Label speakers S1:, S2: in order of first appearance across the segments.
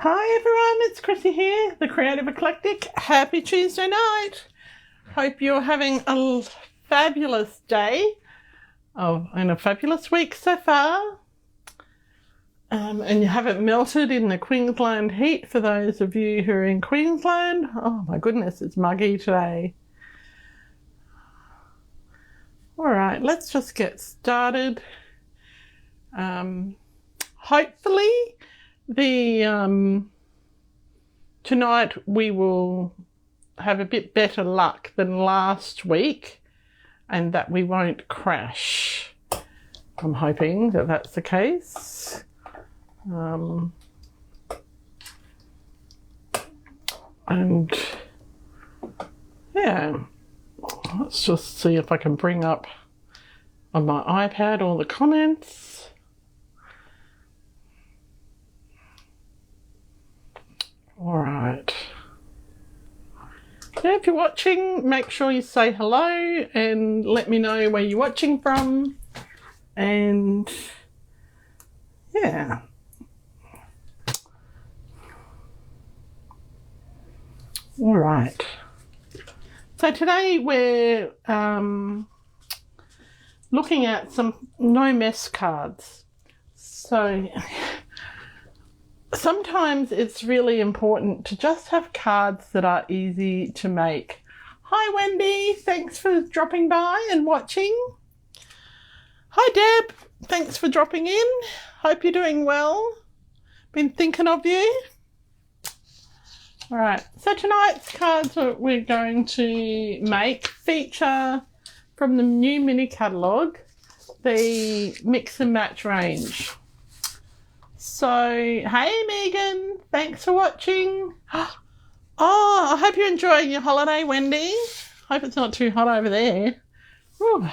S1: Hi everyone, it's Chrissy here, the Creative Eclectic. Happy Tuesday night. Hope you're having a fabulous day and a fabulous week so far. And you haven't melted in the Queensland heat for those of you who are in Queensland. Oh my goodness, it's muggy today. All right, let's just get started. Hopefully tonight we will have a bit better luck than last week and that we won't crash. I'm hoping that that's the case. And yeah, let's just see if I can bring up on my iPad all the comments. All right. Yeah, if you're watching, make sure you say hello and let me know where you're watching from. And yeah. All right. So today we're looking at some no mess cards. So sometimes it's really important to just have cards that are easy to make. Hi Wendy, thanks for dropping by and watching. Hi Deb, thanks for dropping in. Hope you're doing well. Been thinking of you. All right, so tonight's cards that we're going to make feature from the new mini catalogue, the mix and match range. So, hey Megan, thanks for watching. Oh, I hope you're enjoying your holiday, Wendy. Hope it's not too hot over there. Whew.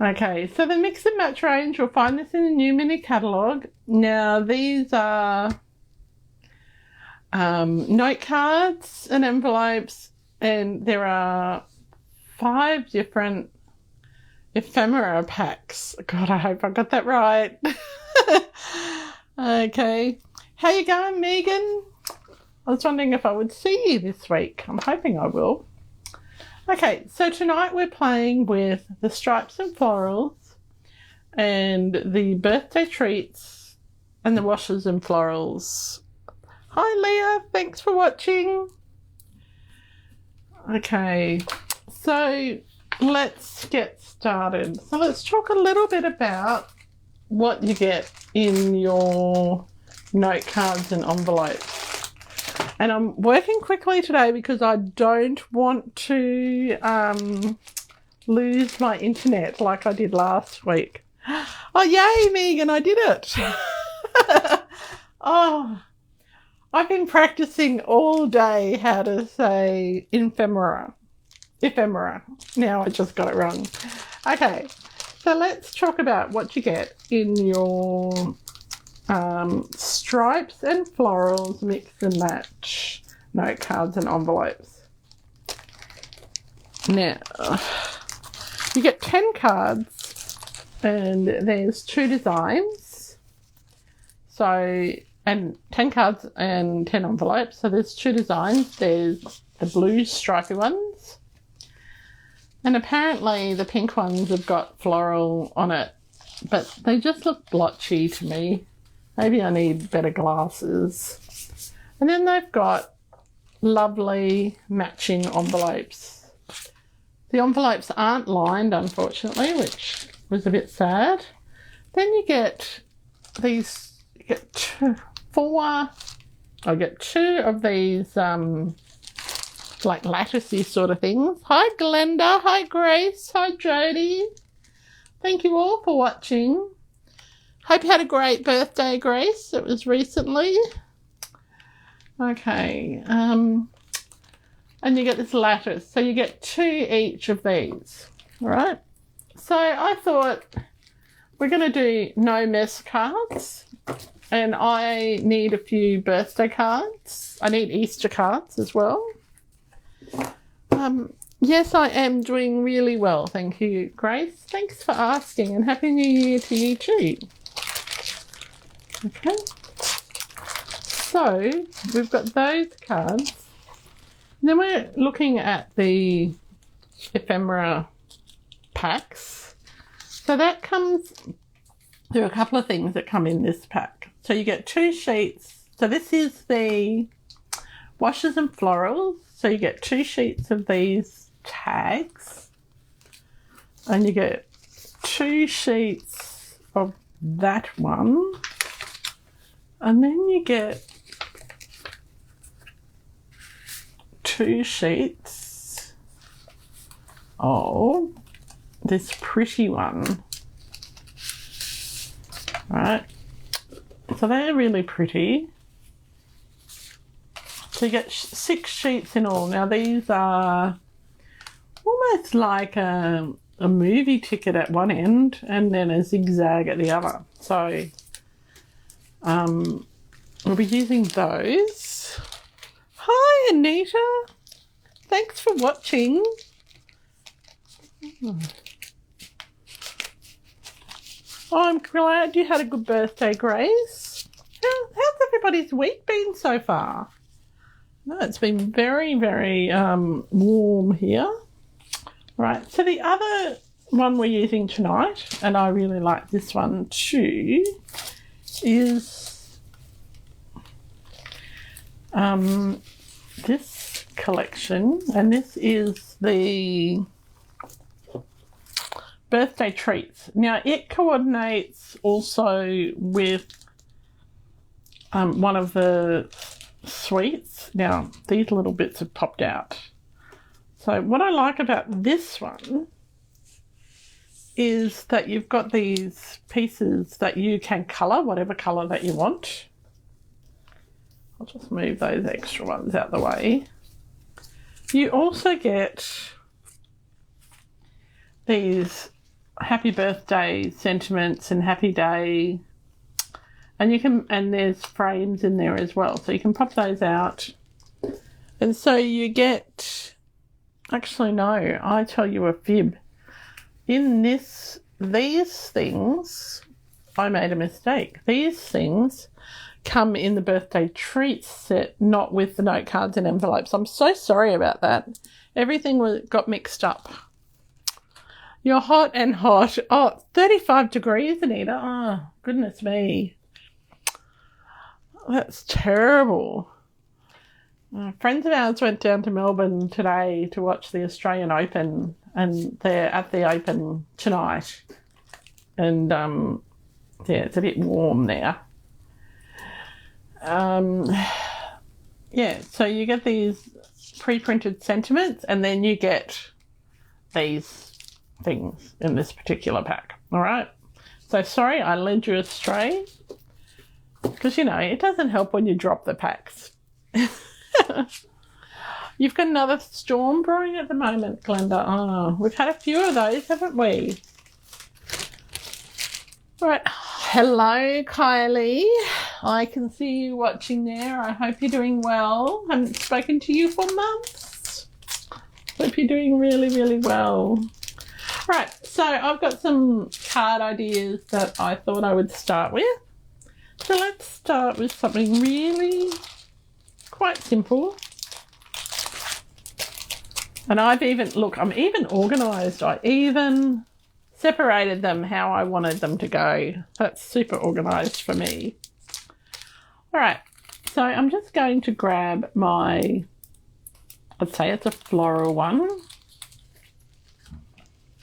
S1: Okay, so the mix and match range, you'll find this in the new mini catalogue. Now, these are note cards and envelopes, and there are 5 different ephemera packs. God, I hope I got that right. Okay. How you going, Megan? I was wondering if I would see you this week. I'm hoping I will. Okay, so tonight we're playing with the stripes and florals and the birthday treats and the washes and florals. Hi, Leah. Thanks for watching. Okay, so let's get started. So let's talk a little bit about what you get in your note cards and envelopes. And I'm working quickly today because I don't want to lose my internet like I did last week. Oh, yay, Megan, I did it. Oh, I've been practicing all day how to say ephemera. Now I just got it wrong. Okay. So let's talk about what you get in your stripes and florals mix and match note cards and envelopes. Now, you get 10 cards and there's 2 designs. So, and 10 cards and 10 envelopes. So there's 2 designs. There's the blue stripy ones. And apparently the pink ones have got floral on it, but they just look blotchy to me. Maybe I need better glasses. And then they've got lovely matching envelopes. The envelopes aren't lined, unfortunately, which was a bit sad. Then you get these, you get 2 of these like latticey sort of things. Hi Glenda, hi Grace, hi Jody. Thank you all for watching. Hope you had a great birthday, Grace. It was recently. Okay, and you get this lattice. So you get 2 each of these, all right? So I thought we're going to do no mess cards, and I need a few birthday cards. I need Easter cards as well. Yes, I am doing really well. Thank you, Grace. Thanks for asking, and Happy New Year to you too. Okay. So we've got those cards. And then we're looking at the ephemera packs. So that comes, there are a couple of things that come in this pack. So you get 2 sheets. So this is the washes and florals. So you get 2 sheets of these tags. And you get 2 sheets of that one. And then you get 2 sheets of this pretty one. Right, so they're really pretty. So you get 6 sheets in all. Now these are almost like a movie ticket at one end and then a zigzag at the other. So we'll be using those. Hi, Anita. Thanks for watching. Oh, I'm glad you had a good birthday, Grace. How's everybody's week been so far? No, it's been very, very warm here. Right, so the other one we're using tonight, and I really like this one too, is this collection, and this is the birthday treats. Now it coordinates also with one of the sweets. Now these little bits have popped out. So what I like about this one is that you've got these pieces that you can colour, whatever colour that you want. I'll just move those extra ones out the way. You also get these happy birthday sentiments and happy day, and there's frames in there as well, so you can pop those out. And so you get, actually no, I tell you a fib. In these things, I made a mistake. These things come in the birthday treats set, not with the note cards and envelopes. I'm so sorry about that. Everything got mixed up. You're hot and hot. Oh, 35 degrees, Anita. Oh, goodness me. That's terrible. Friends of ours went down to Melbourne today to watch the Australian Open, and they're at the Open tonight. And, yeah, it's a bit warm there. Yeah, so you get these pre-printed sentiments, and then you get these things in this particular pack. All right. So sorry, I led you astray, because, you know, it doesn't help when you drop the packs. You've got another storm brewing at the moment, Glenda. Oh, we've had a few of those, haven't we? All right. Hello, Kylie. I can see you watching there. I hope you're doing well. I haven't spoken to you for months. Hope you're doing really, really well. Right, so I've got some card ideas that I thought I would start with. So let's start with something really quite simple. And I'm even organised. I even separated them how I wanted them to go. That's super organised for me. All right, so I'm just going to grab my, I'd say it's a floral one.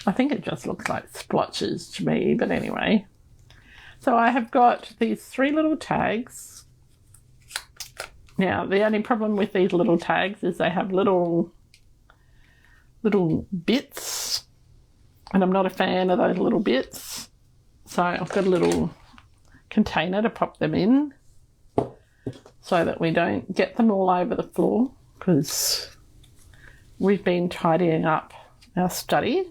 S1: I think it just looks like splotches to me, but anyway. So I have got these 3 little tags. Now, the only problem with these little tags is they have little bits, and I'm not a fan of those little bits. So I've got a little container to pop them in so that we don't get them all over the floor, because we've been tidying up our study.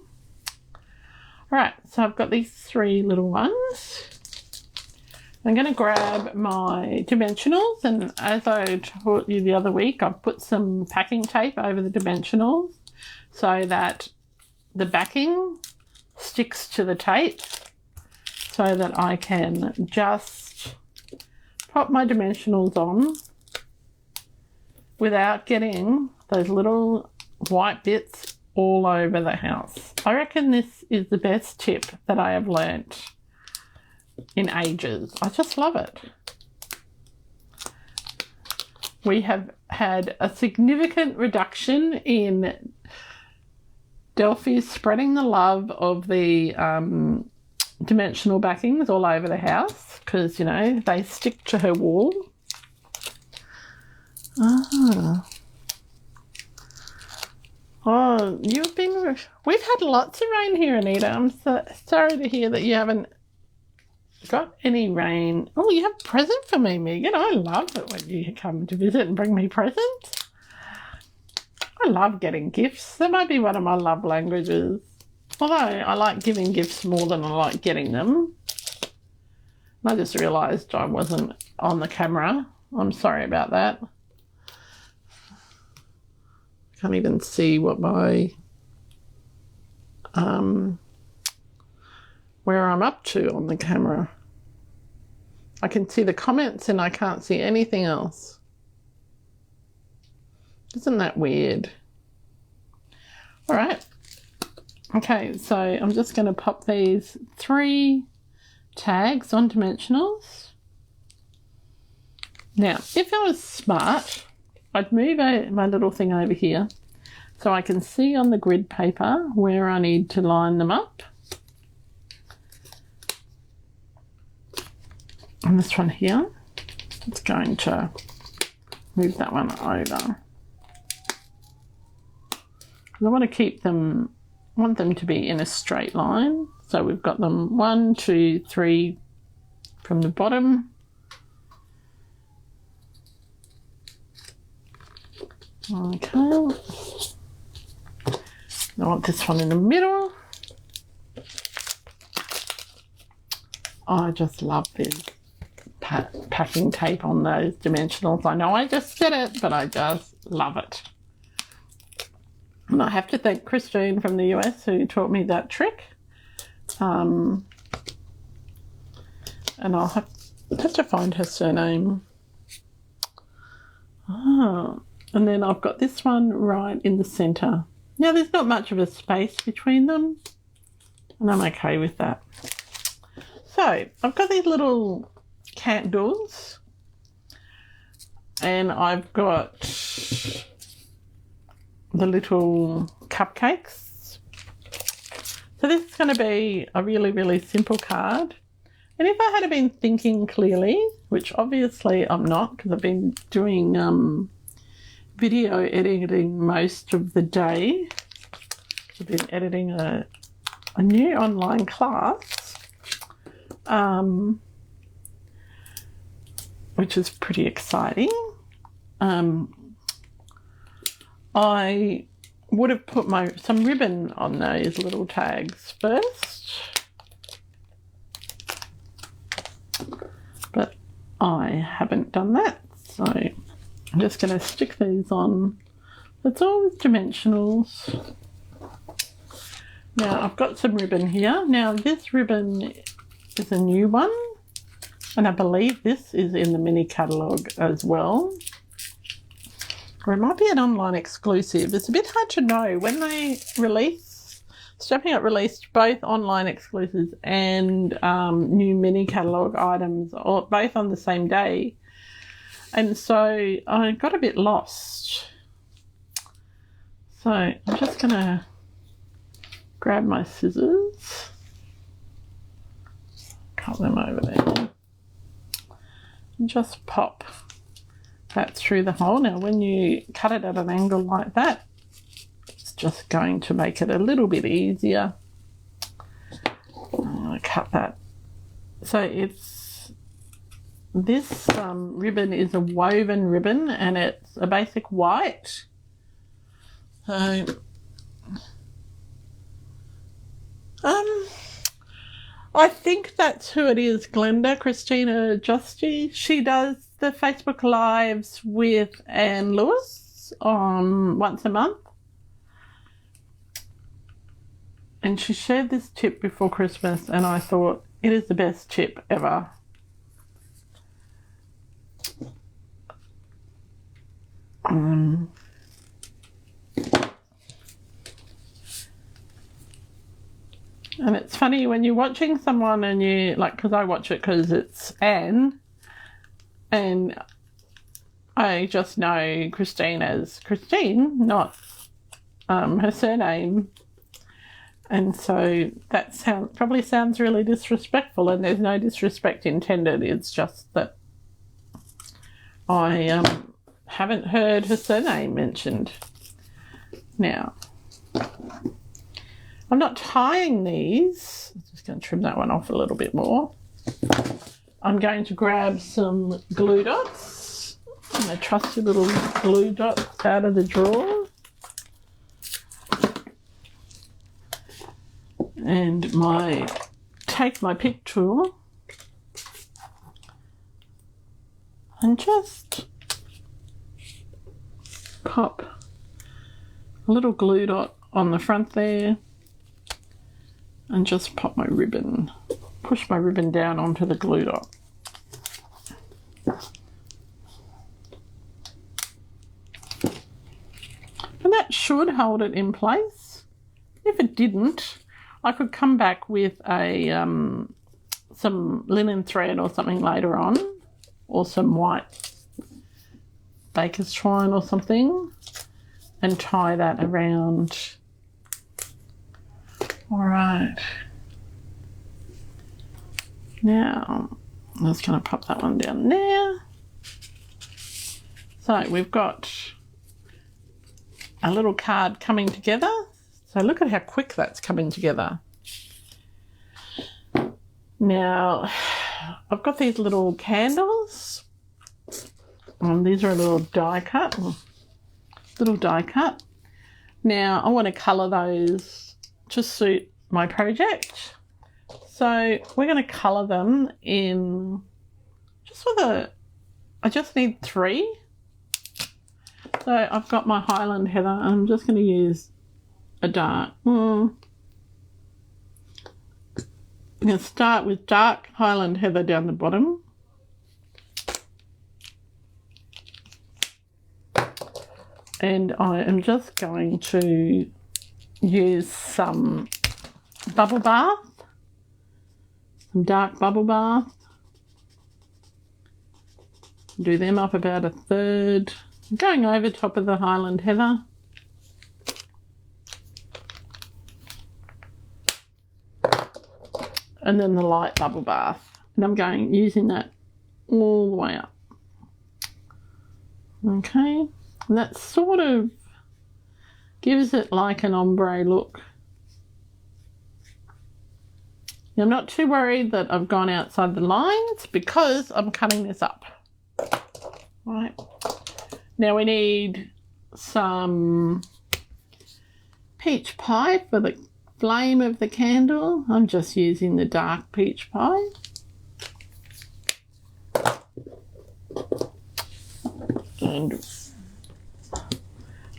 S1: All right, so I've got these 3 little ones. I'm going to grab my dimensionals, and as I taught you the other week, I've put some packing tape over the dimensionals so that the backing sticks to the tape, so that I can just pop my dimensionals on without getting those little white bits all over the house. I reckon this is the best tip that I have learnt in ages. I just love it. We have had a significant reduction in Delphi spreading the love of the dimensional backings all over the house because, you know, they stick to her wall. Oh, we've had lots of rain here, Anita. I'm so sorry to hear that you haven't got any rain. Oh, you have a present for me, Megan. I love it when you come to visit and bring me presents. I love getting gifts. That might be one of my love languages. Although I like giving gifts more than I like getting them. I just realised I wasn't on the camera. I'm sorry about that. I can't even see what my where I'm up to on the camera. I can see the comments and I can't see anything else. Isn't that weird? All right. Okay, so I'm just going to pop these 3 tags on dimensionals. Now, if I was smart, I'd move my little thing over here so I can see on the grid paper where I need to line them up. And this one here, it's going to move that one over. I want to keep them, want them to be in a straight line. So we've got them 1, 2, 3 from the bottom. Okay. I want this one in the middle. I just love this packing tape on those dimensionals. I know I just said it, but I just love it. And I have to thank Christine from the US who taught me that trick. And I'll have to find her surname. Oh, and then I've got this one right in the centre. Now there's not much of a space between them, and I'm okay with that. So I've got these little candles, and I've got the little cupcakes. So this is going to be a really, really simple card. And if I had been thinking clearly, which obviously I'm not because I've been doing video editing most of the day. I've been editing a new online class, which is pretty exciting. I would have put some ribbon on those little tags first, but I haven't done that, so I'm just going to stick these on. It's all with dimensionals. Now I've got some ribbon here. Now this ribbon is a new one, and I believe this is in the mini catalogue as well. Or it might be an online exclusive. It's a bit hard to know. When they release, Stamping Up released both online exclusives and new mini catalogue items, both on the same day. And so I got a bit lost. So I'm just going to grab my scissors, cut them over there, and just pop that through the hole. Now when you cut it at an angle like that, it's just going to make it a little bit easier. I'm going to cut that. So this ribbon is a woven ribbon, and it's a basic white. So I think that's who it is, Glenda, Christina Justy. She does the Facebook Lives with Anne Lewis once a month. And she shared this tip before Christmas, and I thought it is the best tip ever. And it's funny when you're watching someone and you, like, because I watch it because it's Anne, and I just know Christine as Christine, not her surname. And so that probably sounds really disrespectful, and there's no disrespect intended. It's just that I haven't heard her surname mentioned. Now, I'm not tying these. I'm just going to trim that one off a little bit more. I'm going to grab some glue dots, my trusty little glue dots out of the drawer. And take my pick tool and just pop a little glue dot on the front there and just pop my ribbon, push my ribbon down onto the glue dot. And that should hold it in place. If it didn't, I could come back with a some linen thread or something later on, or some white baker's twine or something, and tie that around. All right. Now, I'm just going to pop that one down there. So we've got a little card coming together. So look at how quick that's coming together. Now, I've got these little candles. These are a little die cut. Now, I want to colour those to suit my project. So we're going to colour them in I just need 3. So I've got my Highland Heather. I'm just going to use a dark. I'm going to start with dark Highland Heather down the bottom. And I am just going to use some bubble bath, some dark bubble bath. Do them up about a third. I'm going over top of the Highland Heather. And then the light bubble bath. And I'm using that all the way up. Okay. And that sort of gives it like an ombre look. Now, I'm not too worried that I've gone outside the lines because I'm cutting this up. Right. Now we need some peach pie for the flame of the candle. I'm just using the dark peach pie. And I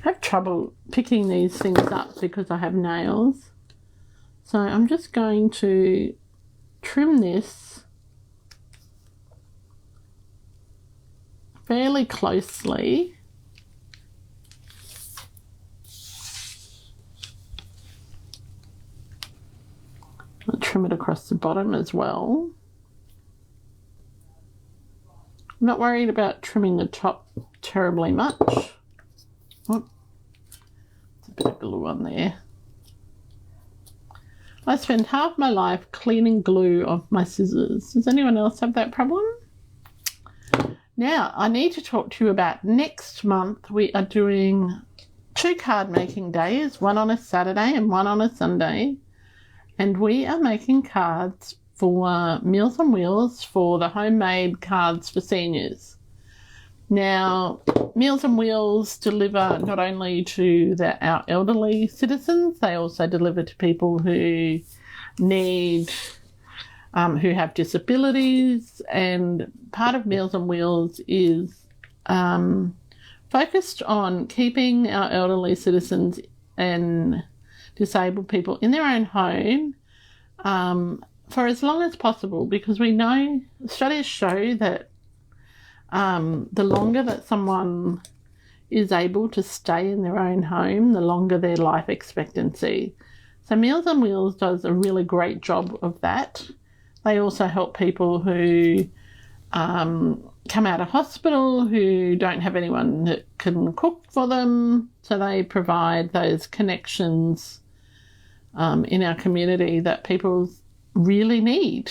S1: have trouble picking these things up because I have nails. So I'm just going to trim this fairly closely. I'll trim it across the bottom as well. I'm not worried about trimming the top terribly much. Oh, there's a bit of glue on there. I spend half my life cleaning glue off my scissors. Does anyone else have that problem? Now, I need to talk to you about next month. We are doing 2 card making days, one on a Saturday and one on a Sunday. And we are making cards for Meals on Wheels for the homemade cards for seniors. Now, Meals on Wheels deliver not only to our elderly citizens, they also deliver to people who need, who have disabilities, and part of Meals on Wheels is focused on keeping our elderly citizens and disabled people in their own home for as long as possible, because we know studies show that the longer that someone is able to stay in their own home, the longer their life expectancy. So Meals on Wheels does a really great job of that. They also help people who come out of hospital who don't have anyone that can cook for them. So they provide those connections in our community that people really need.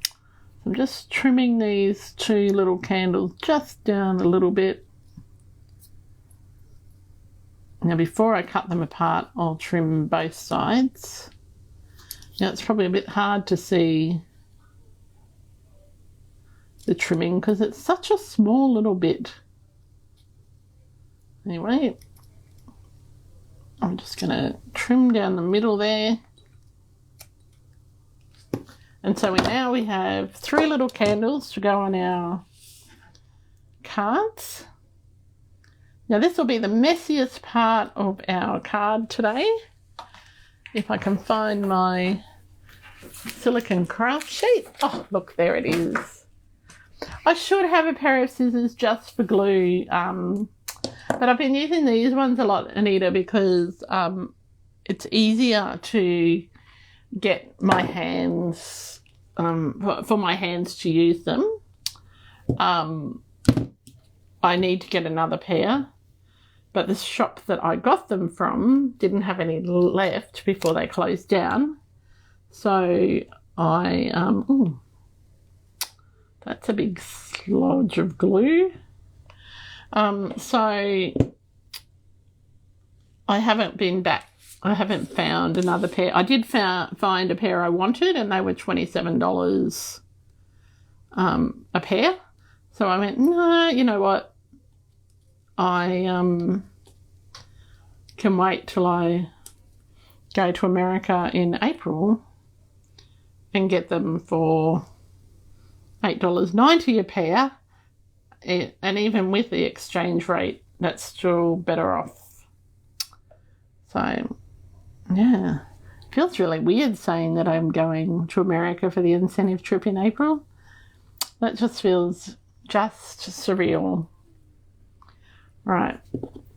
S1: So I'm just trimming these 2 little candles just down a little bit. Now before I cut them apart, I'll trim both sides. Now it's probably a bit hard to see the trimming because it's such a small little bit. Anyway, I'm just going to trim down the middle there. And so now we have 3 little candles to go on our cards. Now this will be the messiest part of our card today. If I can find my silicone craft sheet. Oh, look, there it is. I should have a pair of scissors just for glue, but I've been using these ones a lot, Anita, because it's easier to get my hands, for my hands to use them. I need to get another pair, but the shop that I got them from didn't have any left before they closed down. So I, that's a big slodge of glue. So I haven't been back. I haven't found another pair. I did find a pair I wanted, and they were $27 a pair. So I went, no, you know what? I can wait till I go to America in April and get them for $8.90 a pair. And even with the exchange rate, that's still better off. So, yeah. It feels really weird saying that I'm going to America for the incentive trip in April. That just feels just surreal. Right,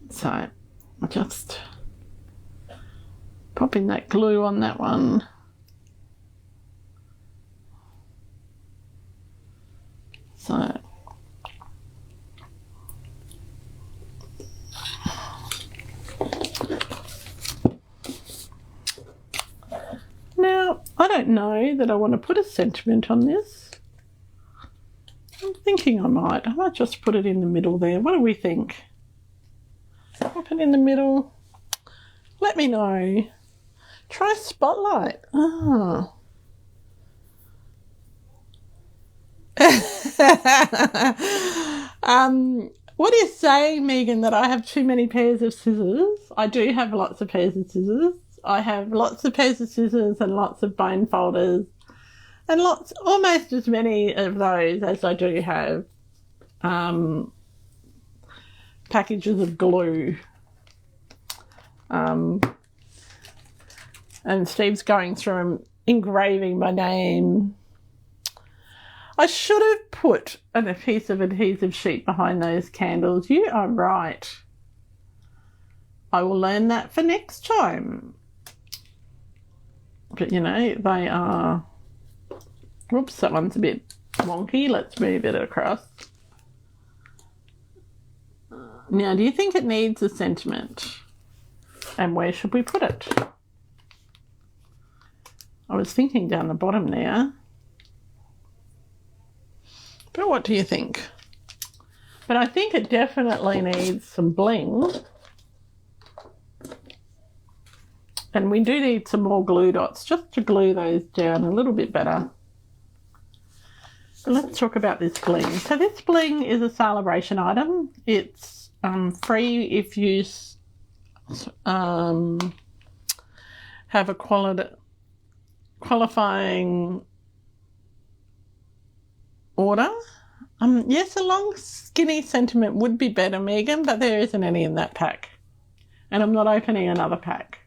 S1: so I'll just popping that glue on that one. So now I don't know that I want to put a sentiment on this. I'm thinking I might just put it in the middle there. What do we think? Pop it in the middle. Let me know. Try Spotlight. Oh. What are you saying, Megan, that I have too many pairs of scissors? I do have lots of pairs of scissors. I have lots of pairs of scissors and lots of bone folders and almost as many of those as I do have packages of glue. And Steve's going through and engraving my name. I should have put a piece of adhesive sheet behind those candles. You are right. I will learn that for next time. But, you know, they are... Whoops, that one's a bit wonky. Let's move it across. Now, do you think it needs a sentiment? And where should we put it? I was thinking down the bottom there. But what do you think? But I think it definitely needs some bling. And we do need some more glue dots just to glue those down a little bit better. But let's talk about this bling. So this bling is a celebration item. It's free if you have a qualifying order. Yes, a long skinny sentiment would be better, Megan, but there isn't any in that pack. And I'm not opening another pack.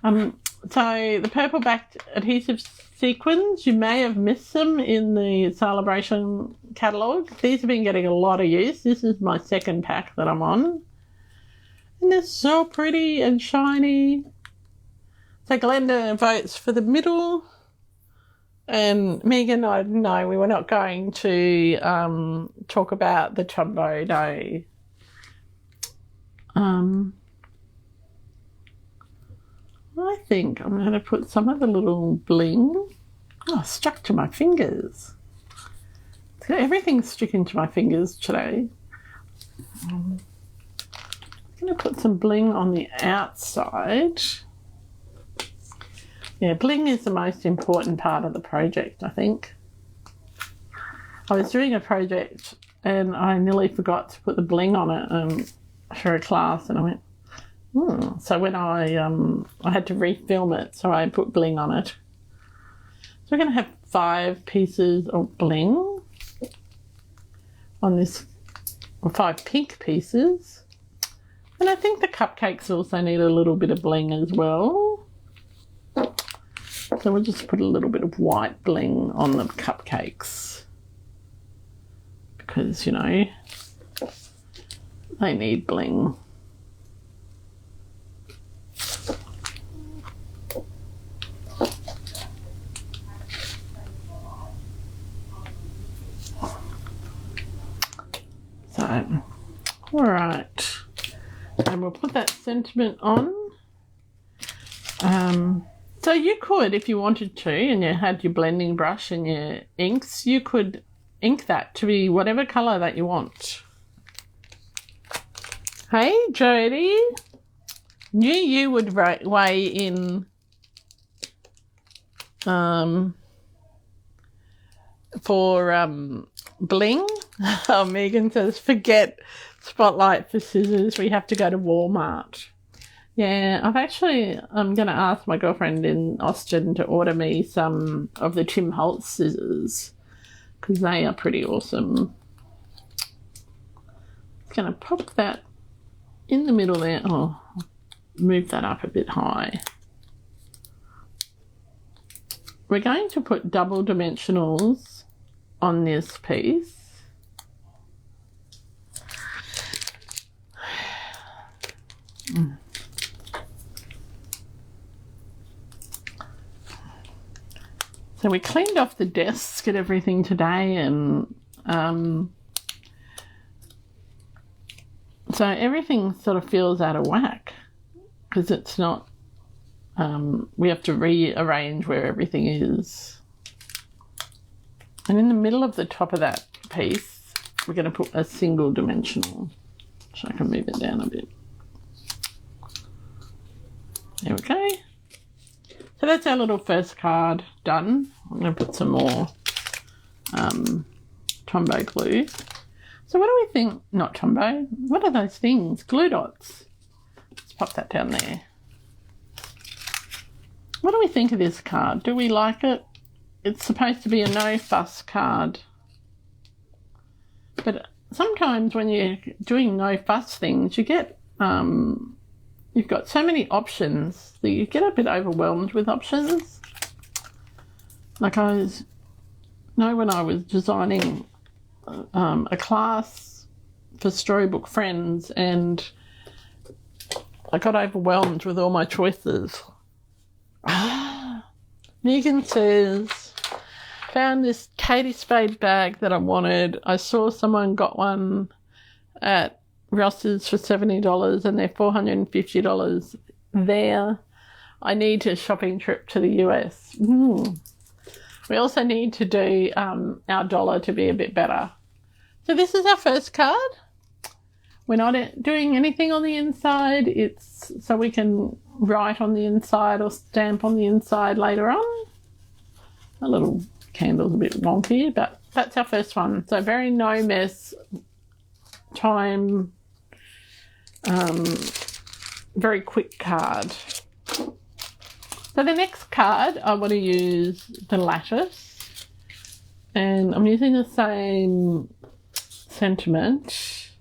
S1: So the purple backed adhesive sequins, you may have missed them in the celebration catalogue. These have been getting a lot of use. This is my second pack that I'm on. And they're so pretty and shiny. So Glenda votes for the middle. And Megan, no, we were not going to talk about the Chumbo, no. I think I'm going to put some of the little bling. Oh, stuck to my fingers. Everything's sticking to my fingers today. I'm going to put some bling on the outside. Yeah, bling is the most important part of the project, I think. I was doing a project and I nearly forgot to put the bling on it for a class, and I went, So when I had to refilm it, so I put bling on it. So we're going to have 5 pieces of bling on this, or 5 pink pieces. And I think the cupcakes also need a little bit of bling as well. So we'll just put a little bit of white bling on the cupcakes. Because, you know, they need bling. So, all right. And we'll put that sentiment on. So you could, if you wanted to, and you had your blending brush and your inks, you could ink that to be whatever colour that you want. Hey, Jodie. Knew you would weigh in for bling. Oh, Megan says, forget Spotlight for scissors. We have to go to Walmart. Yeah, I'm going to ask my girlfriend in Austin to order me some of the Tim Holtz scissors because they are pretty awesome. Going to pop that in the middle there. Oh, move that up a bit high. We're going to put double dimensionals on this piece. So we cleaned off the desk and everything today, and so everything sort of feels out of whack because it's not, we have to rearrange where everything is. And in the middle of the top of that piece, we're going to put a single dimensional. So I can move it down a bit. There we go. So that's our little first card done. I'm going to put some more Tombow glue. So what do we think? Not Tombow. What are those things? Glue dots. Let's pop that down there. What do we think of this card? Do we like it? It's supposed to be a no fuss card. But sometimes when you're doing no fuss things, you get you've got so many options that you get a bit overwhelmed with options. Like when I was designing a class for Storybook Friends, and I got overwhelmed with all my choices. Megan says, found this Katie Spade bag that I wanted. I saw someone got one at Ross's for $70 and they're $450 there. I need a shopping trip to the US. We also need to do our dollar to be a bit better. So this is our first card. We're not doing anything on the inside. It's so we can write on the inside or stamp on the inside later on. A little candle's a bit wonky, but that's our first one. So very no mess time, very quick card. So the next card, I want to use the lattice, and I'm using the same sentiment,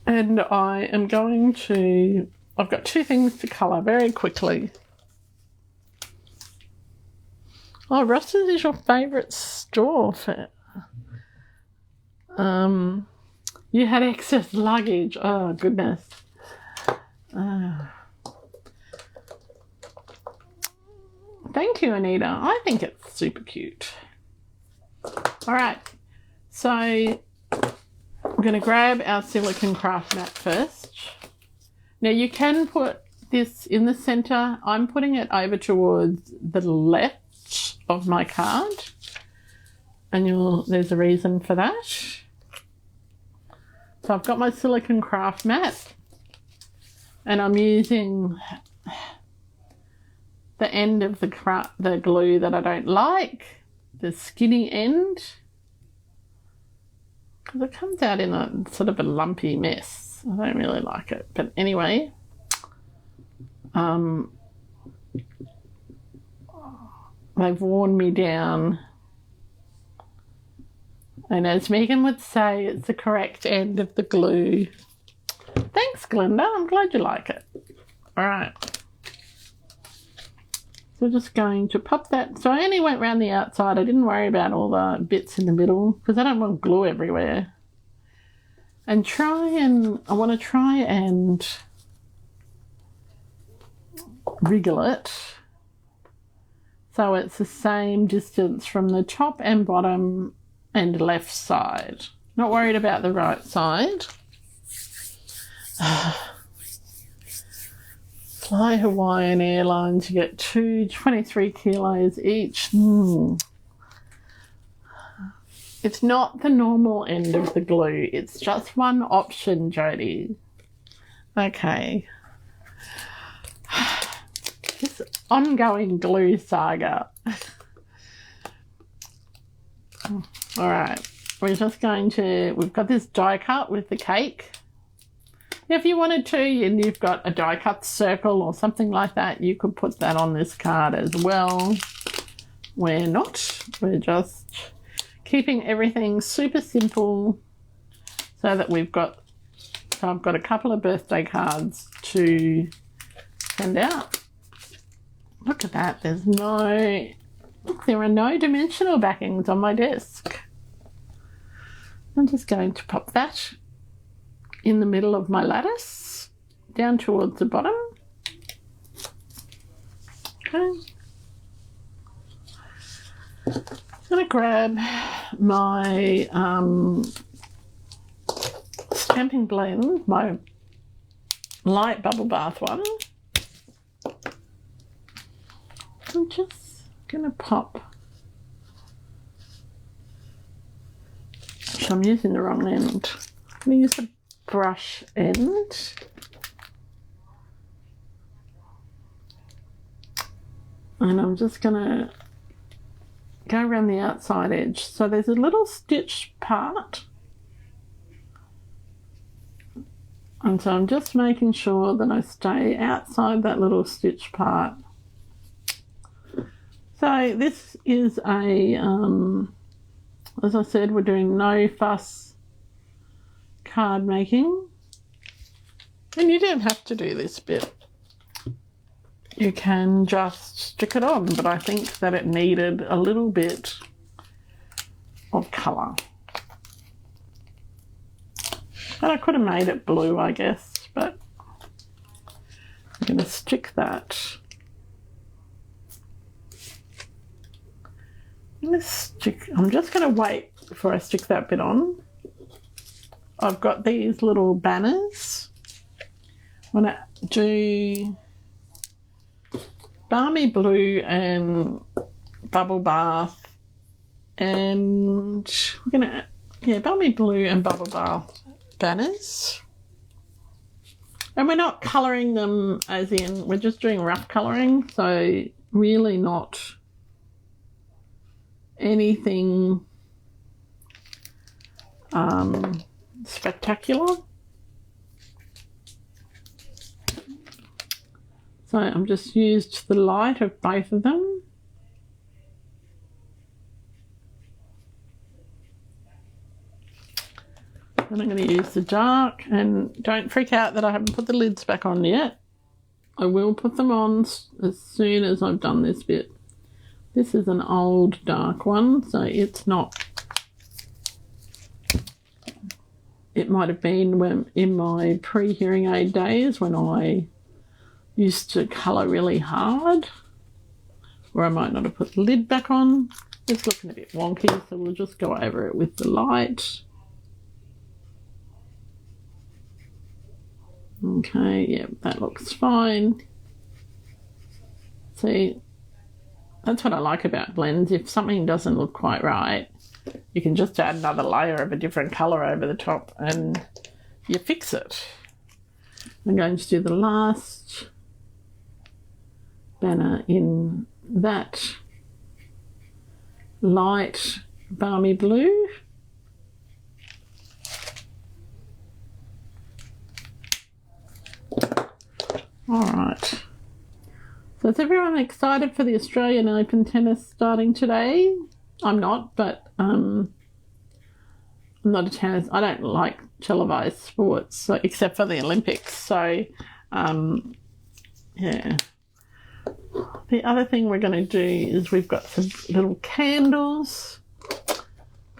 S1: and I am going to, I've got 2 things to colour very quickly. Oh, Ross's is your favourite store for You had excess luggage. Oh, goodness. Thank you, Anita. I think it's super cute. All right. So I'm going to grab our silicone craft mat first. Now you can put this in the center. I'm putting it over towards the left of my card. And there's a reason for that. So I've got my silicone craft mat. And I'm using the end of the glue that I don't like, the skinny end, because it comes out in a sort of a lumpy mess. I don't really like it, but anyway, they've worn me down, and as Megan would say, it's the correct end of the glue. Thanks, Glinda. I'm glad you like it. All right. So we're just going to pop that. So I only went around the outside. I didn't worry about all the bits in the middle because I don't want glue everywhere. And I want to try and wriggle it so it's the same distance from the top and bottom and left side. Not worried about the right side. Fly Hawaiian Airlines, you get 23 kilos each. It's not the normal end of the glue. It's just one option, Jodie. Okay. This ongoing glue saga. All right. We've got this die cut with the cake. If you wanted to, and you've got a die cut circle or something like that, you could put that on this card as well. We're not. We're just keeping everything super simple so that I've got a couple of birthday cards to send out. Look at that. There are no dimensional backings on my desk. I'm just going to pop that in the middle of my lattice, down towards the bottom. Okay. I'm going to grab my stamping blend, my light bubble bath one. I'm just going to pop. So I'm using the wrong end. I'm going to use the brush end. And I'm just going to go around the outside edge. So there's a little stitch part. And so I'm just making sure that I stay outside that little stitch part. So this is as I said, we're doing no fuss card making, and you don't have to do this bit. You can just stick it on, but I think that it needed a little bit of colour. And I could have made it blue, I guess, but I'm going to stick that. I'm just going to wait before I stick that bit on. I've got these little banners. I'm going to do Balmy Blue and Bubble Bath, and we're going to, Balmy Blue and Bubble Bath banners. And we're not colouring them as in, we're just doing rough colouring, so really not anything spectacular. So I'm just used the light of both of them. And I'm going to use the dark, and don't freak out that I haven't put the lids back on yet. I will put them on as soon as I've done this bit. This is an old dark one, so it's not it might have been when in my pre-hearing aid days when I used to colour really hard, or I might not have put the lid back on. It's looking a bit wonky, so we'll just go over it with the light. Okay, yeah, that looks fine. See, that's what I like about blends. If something doesn't look quite right, you can just add another layer of a different colour over the top and you fix it. I'm going to do the last banner in that light balmy blue. All right. So is everyone excited for the Australian Open tennis starting today? I'm not, but I'm not a tennis. I don't like televised sports, so, except for the Olympics. So, yeah. The other thing we're going to do is we've got some little candles.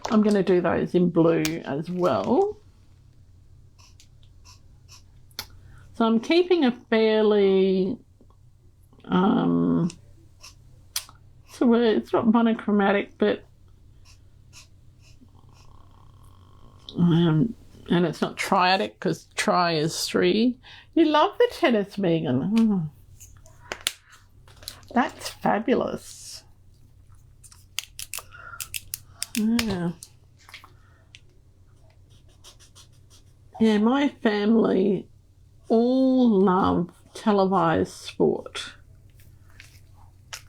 S1: I'm going to do those in blue as well. So I'm keeping a fairly, so it's not monochromatic, but, and it's not triadic because tri is 3. You love the tennis, Megan. Oh, that's fabulous. Yeah. Yeah, my family all love televised sport.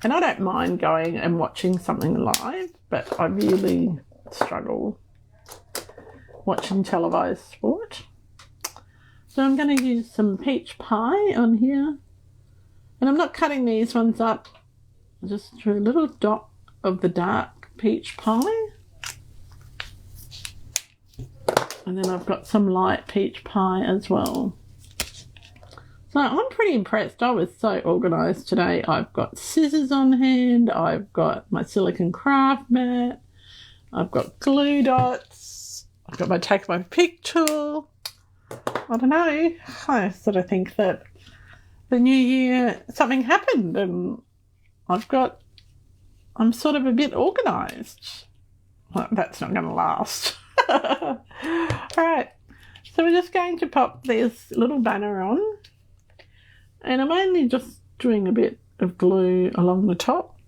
S1: And I don't mind going and watching something live, but I really struggle watching televised sport. So I'm going to use some peach pie on here. And I'm not cutting these ones up, just a little dot of the dark peach pie. And then I've got some light peach pie as well. So I'm pretty impressed. I was so organised today. I've got scissors on hand. I've got my silicone craft mat. I've got glue dots. I've got my take my pick tool. I don't know. I sort of think that the new year something happened and I'm sort of a bit organised. Well, that's not going to last. All right. So we're just going to pop this little banner on. And I'm only just doing a bit of glue along the top.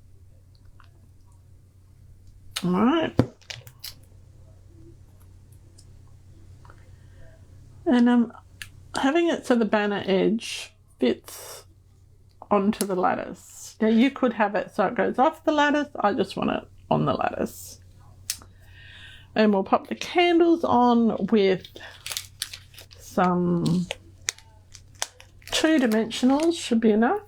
S1: All right. And I'm having it so the banner edge fits onto the lattice. Now you could have it so it goes off the lattice. I just want it on the lattice. And we'll pop the candles on with some 2-dimensionals, should be enough.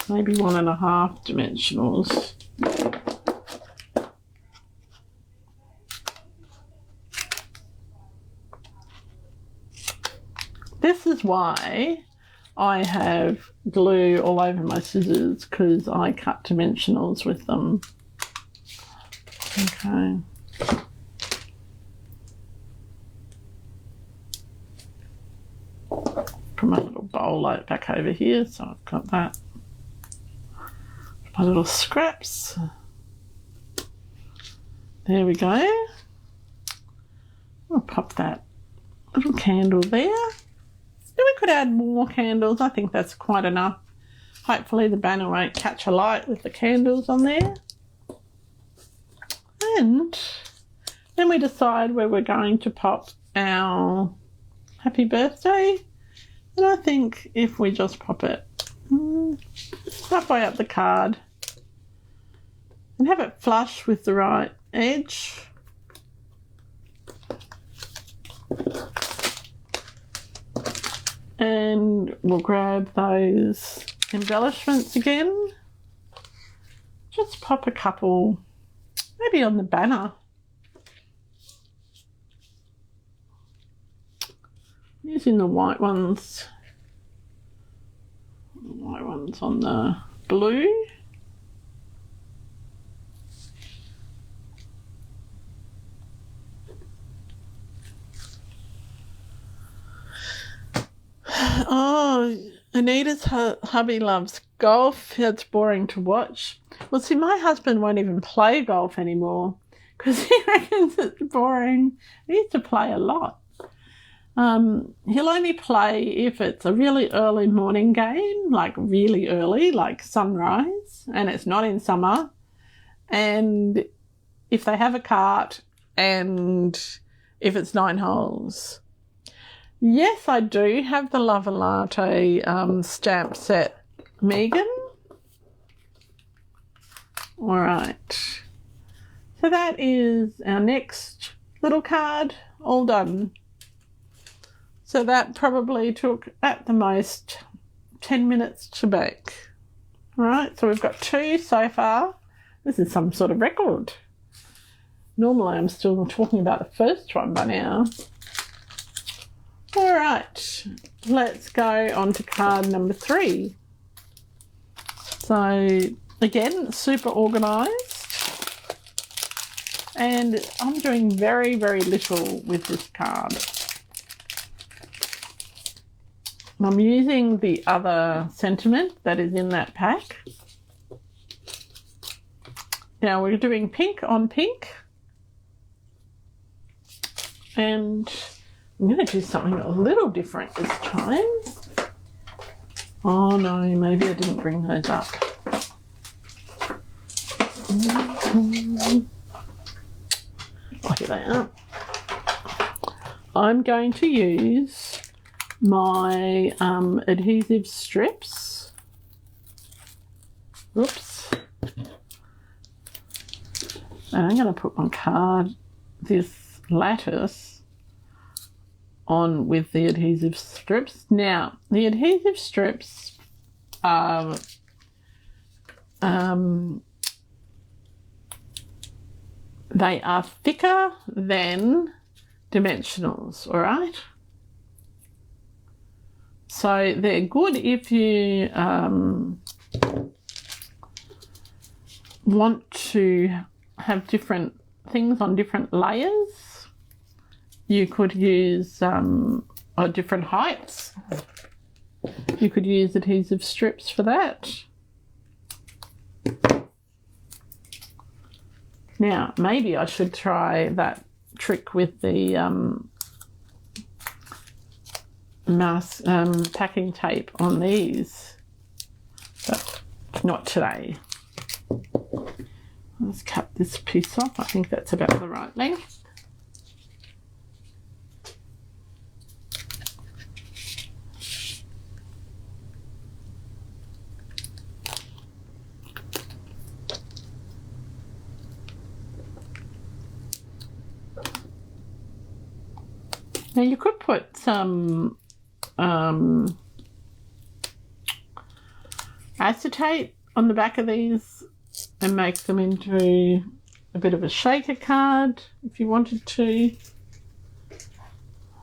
S1: Maybe 1.5 dimensionals. This is why I have glue all over my scissors, because I cut dimensionals with them. Okay. Put my little bowl light back over here, so I've got that. My little scraps. There we go. I'll pop that little candle there. Then we could add more candles. I think that's quite enough. Hopefully the banner won't catch a light with the candles on there. And then we decide where we're going to pop our happy birthday. And I think if we just pop it halfway up the card and have it flush with the right edge. And we'll grab those embellishments again. Just pop a couple, maybe on the banner. Using the white ones on the blue. Oh, Anita's hubby loves golf. It's boring to watch. Well, see, my husband won't even play golf anymore because he reckons it's boring. He used to play a lot. He'll only play if it's a really early morning game, like really early, like sunrise, and it's not in summer. And if they have a cart and if it's 9 holes. Yes, I do have the Lava Latte stamp set, Megan. All right. So that is our next little card, all done. So that probably took, at the most, 10 minutes to bake. All right, so we've got 2 so far. This is some sort of record. Normally I'm still talking about the first one by now. All right, let's go on to card number 3. So again, super organised. And I'm doing very, very little with this card. I'm using the other sentiment that is in that pack. Now we're doing pink on pink. And I'm going to do something a little different this time. Oh no, maybe I didn't bring those up. Oh, here they are. I'm going to use my adhesive strips. Oops. And I'm going to put my card, this lattice, on with the adhesive strips. Now, the adhesive strips are they are thicker than dimensionals, all right? So they're good if you want to have different things on different layers. You could use or different heights. You could use adhesive strips for that. Now, maybe I should try that trick with the packing tape on these, but not today. Let's cut this piece off. I think that's about the right length. Now you could put some acetate on the back of these and make them into a bit of a shaker card if you wanted to.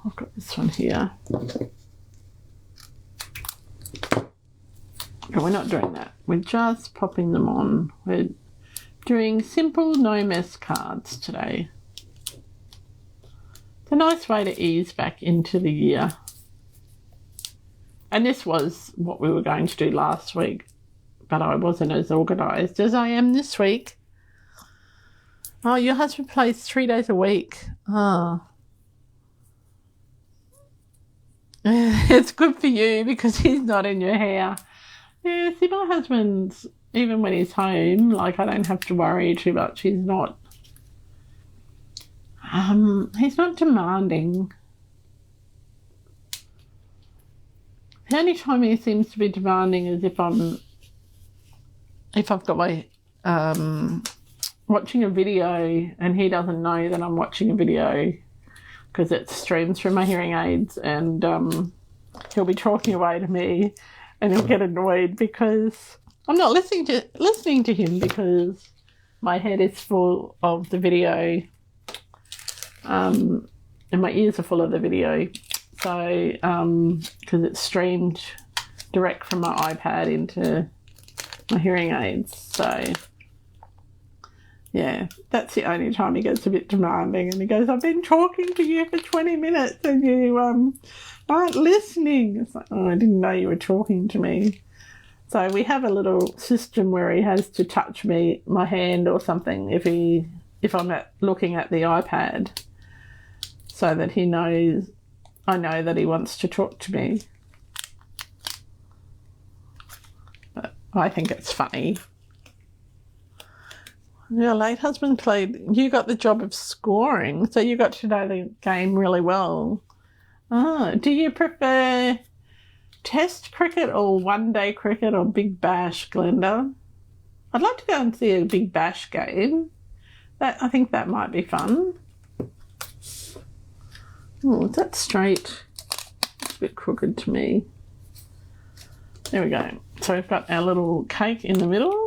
S1: I've got this one here. No, we're not doing that. We're just popping them on. We're doing simple no mess cards today. It's a nice way to ease back into the year. And this was what we were going to do last week, but I wasn't as organised as I am this week. Oh, your husband plays 3 days a week. Oh. It's good for you because he's not in your hair. Yeah, see, my husband's, even when he's home, like I don't have to worry too much. He's not demanding. The only time he seems to be demanding is if I've got my watching a video and he doesn't know that I'm watching a video because it streams through my hearing aids, and he'll be talking away to me and he'll get annoyed because I'm not listening to him because my head is full of the video. And my ears are full of the video, so because it's streamed direct from my iPad into my hearing aids. So Yeah, that's the only time he gets a bit demanding, and he goes, I've been talking to you for 20 minutes and you aren't listening. It's like, oh, I didn't know you were talking to me. So we have a little system where he has to touch my hand or something if I'm looking at the iPad, so that he knows I know that he wants to talk to me. But I think it's funny. Your late husband you got the job of scoring, so you got to know the game really well. Oh, do you prefer Test cricket or one-day cricket or Big Bash, Glenda? I'd like to go and see a Big Bash game. I think that might be fun. Oh, is that straight? It's a bit crooked to me. There we go. So we've got our little cake in the middle.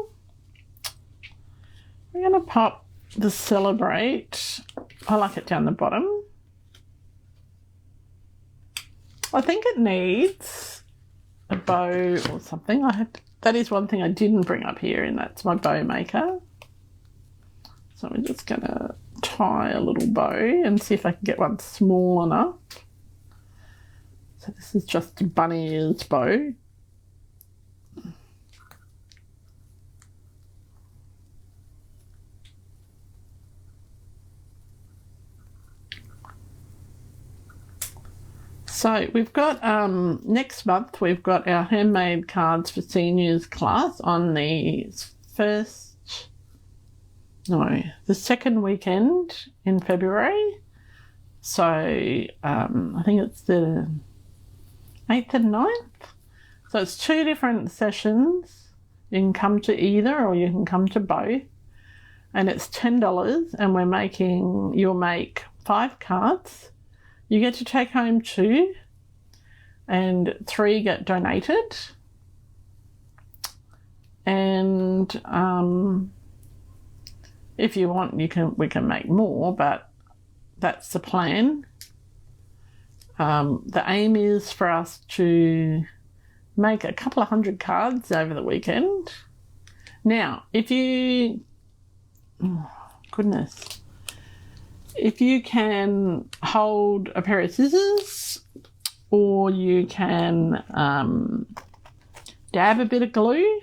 S1: We're going to pop the Celebrate. I like it down the bottom. I think it needs a bow or something. That is one thing I didn't bring up here, and that's my bow maker. So we're just going to tie a little bow and see if I can get one small enough. So this is just a bunny ears bow. So we've got, next month, we've got our handmade cards for seniors class on the second weekend in February. So I think it's the 8th and 9th. So it's 2 different sessions. You can come to either or you can come to both. And it's $10, and you'll make 5 cards. You get to take home 2, and 3 get donated. And if you want, we can make more, but that's the plan. The aim is for us to make a couple of 100 cards over the weekend. Now, if you can hold a pair of scissors, or you can dab a bit of glue,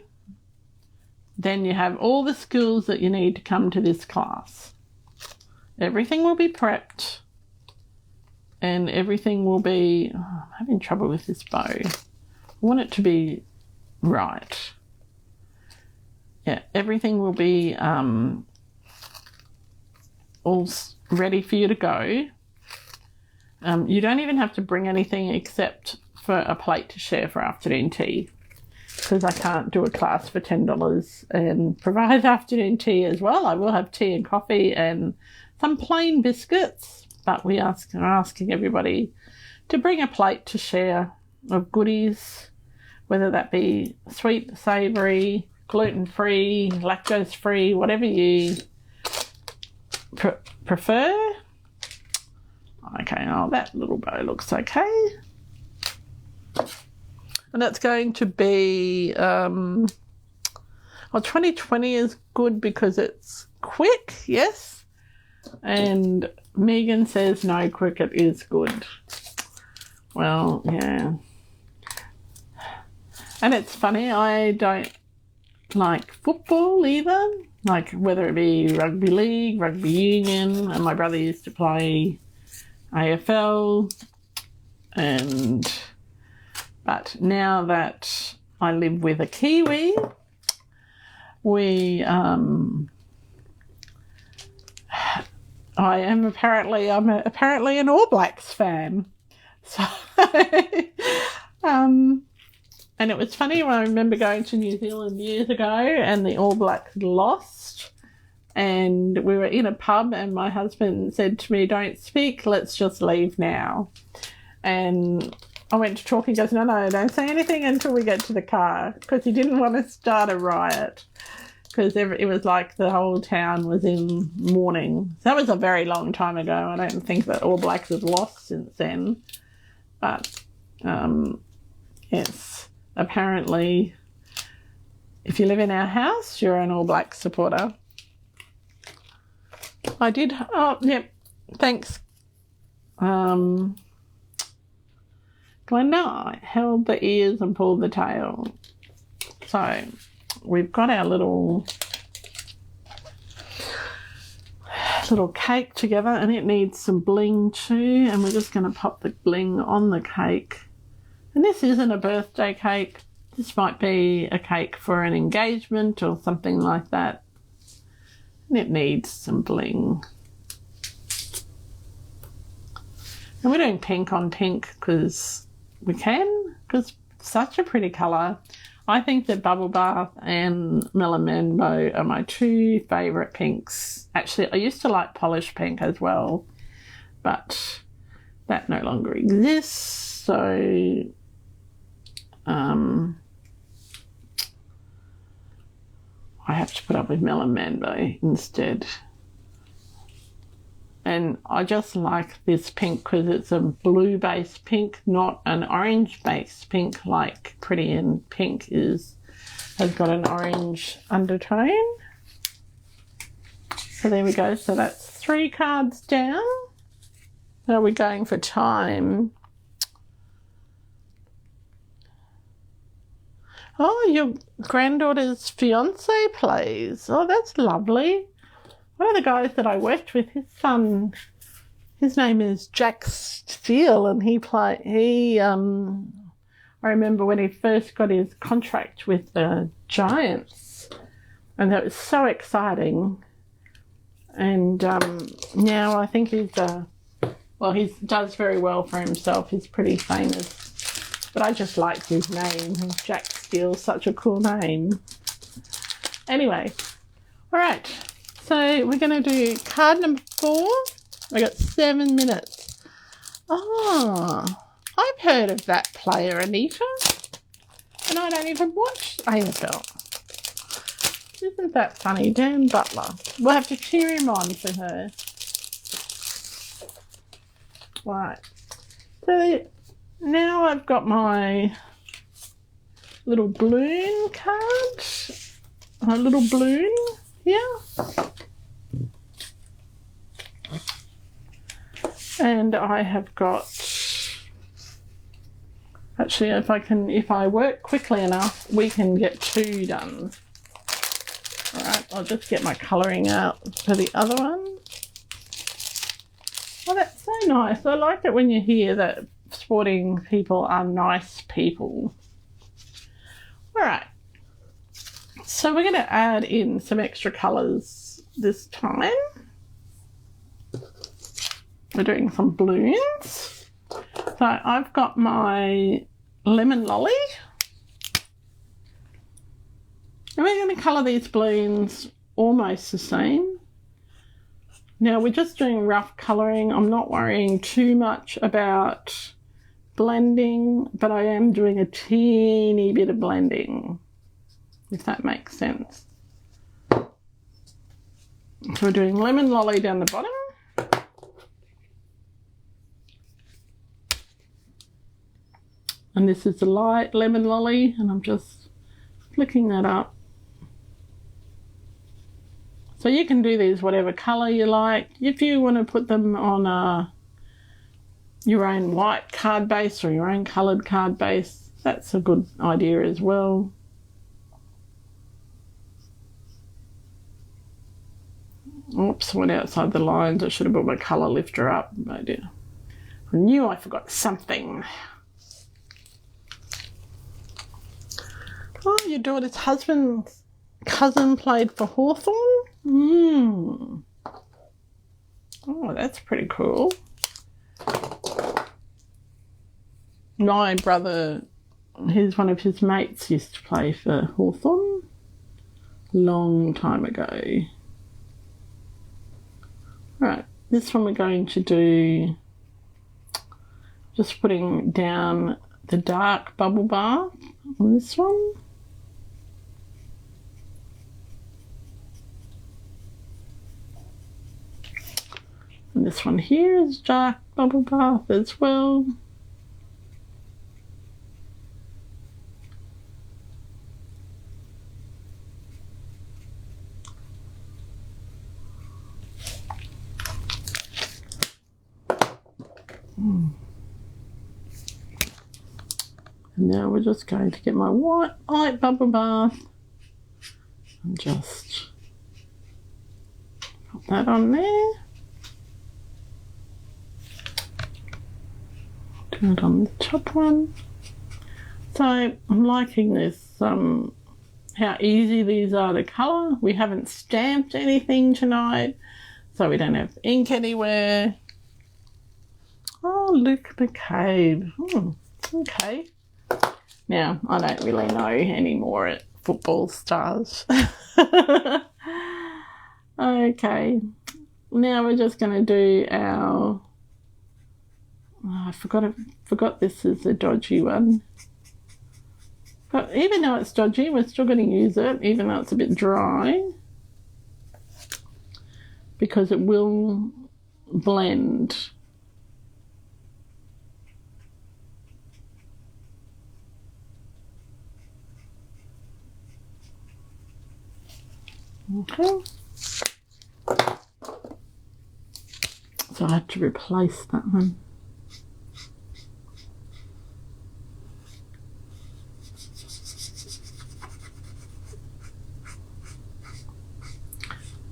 S1: then you have all the skills that you need to come to this class. Everything will be prepped, and everything will be... Oh, I'm having trouble with this bow. I want it to be right. Yeah, everything will be all ready for you to go. You don't even have to bring anything except for a plate to share for afternoon tea, because I can't do a class for $10 and provide afternoon tea as well. I will have tea and coffee and some plain biscuits, but we are asking everybody to bring a plate to share of goodies, whether that be sweet, savoury, gluten-free, lactose-free, whatever you prefer. Okay, oh, that little bow looks okay. And that's going to be, 2020 is good because it's quick, yes. And Megan says no, cricket is good. Well, yeah. And it's funny, I don't like football either, like whether it be rugby league, rugby union, and my brother used to play AFL, but now that I live with a Kiwi, I'm apparently an All Blacks fan. So and it was funny when I remember going to New Zealand years ago and the All Blacks lost, and we were in a pub and my husband said to me, "Don't speak, let's just leave now." And I went to talk, he goes, no, don't say anything until we get to the car, because he didn't want to start a riot, because it was like the whole town was in mourning. So that was a very long time ago. I don't think that All Blacks have lost since then. But, yes, apparently if you live in our house, you're an All Blacks supporter. I did, oh, yep, thanks. Glenda, I held the ears and pulled the tail. So we've got our little cake together, and it needs some bling too, and we're just going to pop the bling on the cake. And this isn't a birthday cake. This might be a cake for an engagement or something like that. And it needs some bling. And we're doing pink on pink because we can, because it's such a pretty colour. I think that Bubble Bath and Melon Mango are my two favourite pinks. Actually, I used to like Polish Pink as well, but that no longer exists. So I have to put up with Melon Mango instead. And I just like this pink because it's a blue-based pink, not an orange-based pink like Pretty in Pink has got an orange undertone. So there we go. So that's 3 cards down. How are we going for time? Oh, your granddaughter's fiance plays. Oh, that's lovely. One of the guys that I worked with, his son, his name is Jack Steele, and I remember when he first got his contract with the Giants, and that was so exciting. And now I think he does very well for himself. He's pretty famous. But I just like his name. Jack Steele, such a cool name. Anyway, all right. So we're going to do card number 4. We got 7 minutes. Oh, I've heard of that player, Anita. And I don't even watch AFL. Isn't that funny? Dan Butler. We'll have to cheer him on for her. Right. So now I've got my little balloon card. A little balloon here. And I have got, actually if I work quickly enough, we can get 2 done. All right, I'll just get my colouring out for the other one. Oh, that's so nice. I like it when you hear that sporting people are nice people. All right. So we're going to add in some extra colours this time. We're doing some balloons. So I've got my lemon lolly. And we're going to colour these balloons almost the same. Now we're just doing rough colouring. I'm not worrying too much about blending, but I am doing a teeny bit of blending, if that makes sense. So we're doing lemon lolly down the bottom. And this is the light lemon lolly, and I'm just flicking that up. So you can do these whatever colour you like. If you want to put them on your own white card base or your own coloured card base, that's a good idea as well. Oops, went outside the lines. I should have put my colour lifter up. Oh dear. I knew I forgot something. Oh, your daughter's husband's cousin played for Hawthorn? Oh, that's pretty cool. My brother, one of his mates used to play for Hawthorn long time ago. Right, this one we're going to do, just putting down the dark bubble bath on this one. And this one here is dark bubble bath as well. And now we're just going to get my white light bubble bath and just put that on there. Do it on the top one. So I'm liking this, how easy these are to colour. We haven't stamped anything tonight, so we don't have ink anywhere. Oh, look at the cave. Okay. Now, I don't really know anymore at football stars. Okay. Now we're just going to do our... Oh, I forgot this is a dodgy one. But even though it's dodgy, we're still going to use it, even though it's a bit dry. Because it will blend. Okay. So I have to replace that one.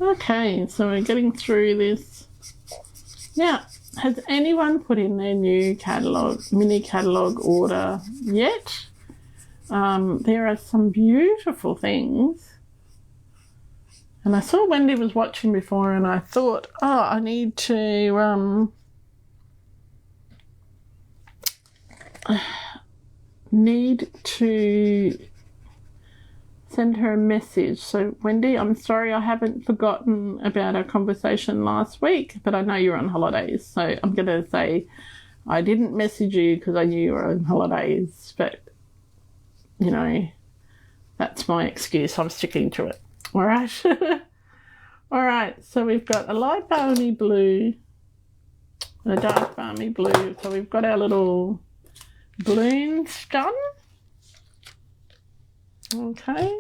S1: Okay, so we're getting through this. Now, has anyone put in their new catalogue, mini catalogue order yet? There are some beautiful things. And I saw Wendy was watching before and I thought, oh, I need to send her a message. So Wendy, I'm sorry I haven't forgotten about our conversation last week, but I know you're on holidays, so I'm going to say I didn't message you because I knew you were on holidays, but you know, that's my excuse. I'm sticking to it. All right. All right, so we've got a light balmy blue and a dark balmy blue. So we've got our little balloons done. Okay.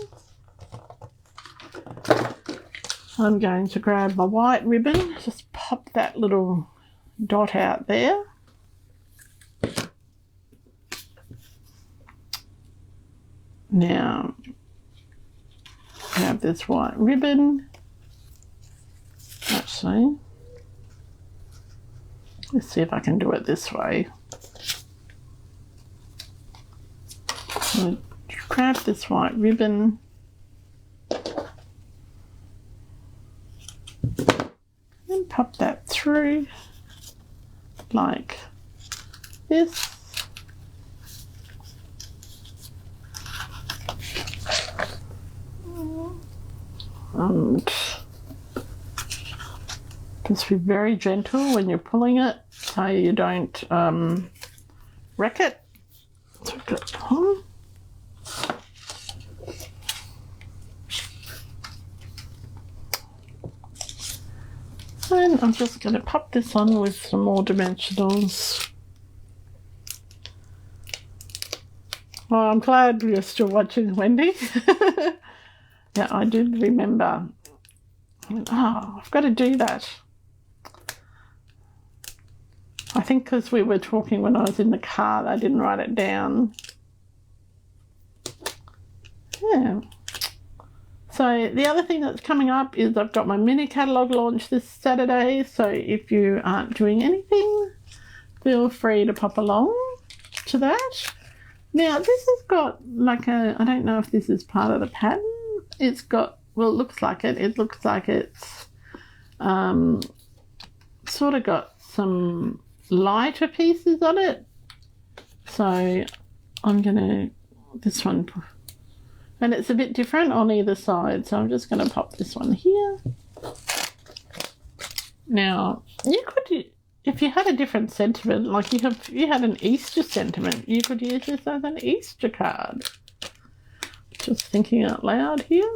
S1: I'm going to grab my white ribbon, just pop that little dot out there. Now, grab this white ribbon. Actually, let's see if I can do it this way. So grab this white ribbon and pop that through like this. And just be very gentle when you're pulling it so you don't wreck it. So we've got one. And I'm just going to pop this on with some more dimensionals. Well, I'm glad you're still watching, Wendy. Yeah, I did remember. Oh, I've got to do that. I think because we were talking when I was in the car, I didn't write it down. Yeah. So the other thing that's coming up is I've got my mini catalogue launch this Saturday. So if you aren't doing anything, feel free to pop along to that. Now this has got like a, I don't know if this is part of the pattern. It's got, well, it looks like it. It looks like it's sort of got some lighter pieces on it. So I'm going to, this one, and it's a bit different on either side. So I'm just going to pop this one here. Now, you could, if you had a different sentiment, like you had an Easter sentiment, you could use this as an Easter card. Just thinking out loud here.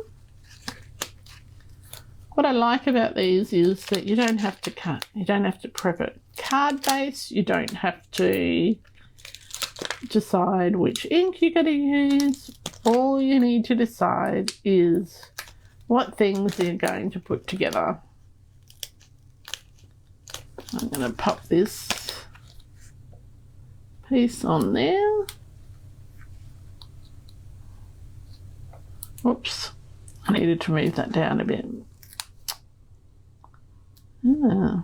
S1: What I like about these is that you don't have to cut, you don't have to prep it card base, you don't have to decide which ink you're going to use. All you need to decide is what things you're going to put together. I'm going to pop this piece on there. Oops, I needed to move that down a bit. Yeah.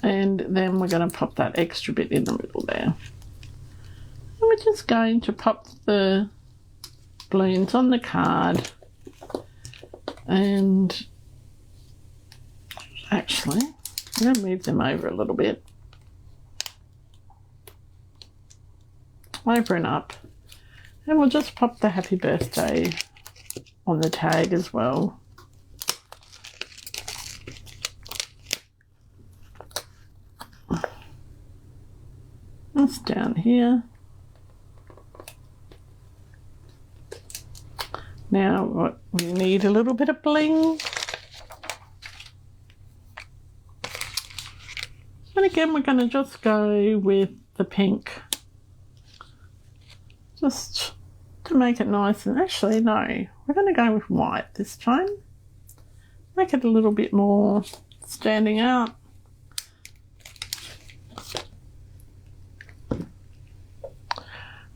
S1: And then we're going to pop that extra bit in the middle there. And we're just going to pop the balloons on the card. And actually, I'm going to move them over a little bit. Over and up. And we'll just pop the happy birthday on the tag as well. That's down here. Now what we need a little bit of bling. And again we're going to just go with the pink. Just to make it nice, and actually no, we're going to go with white this time. Make it a little bit more standing out.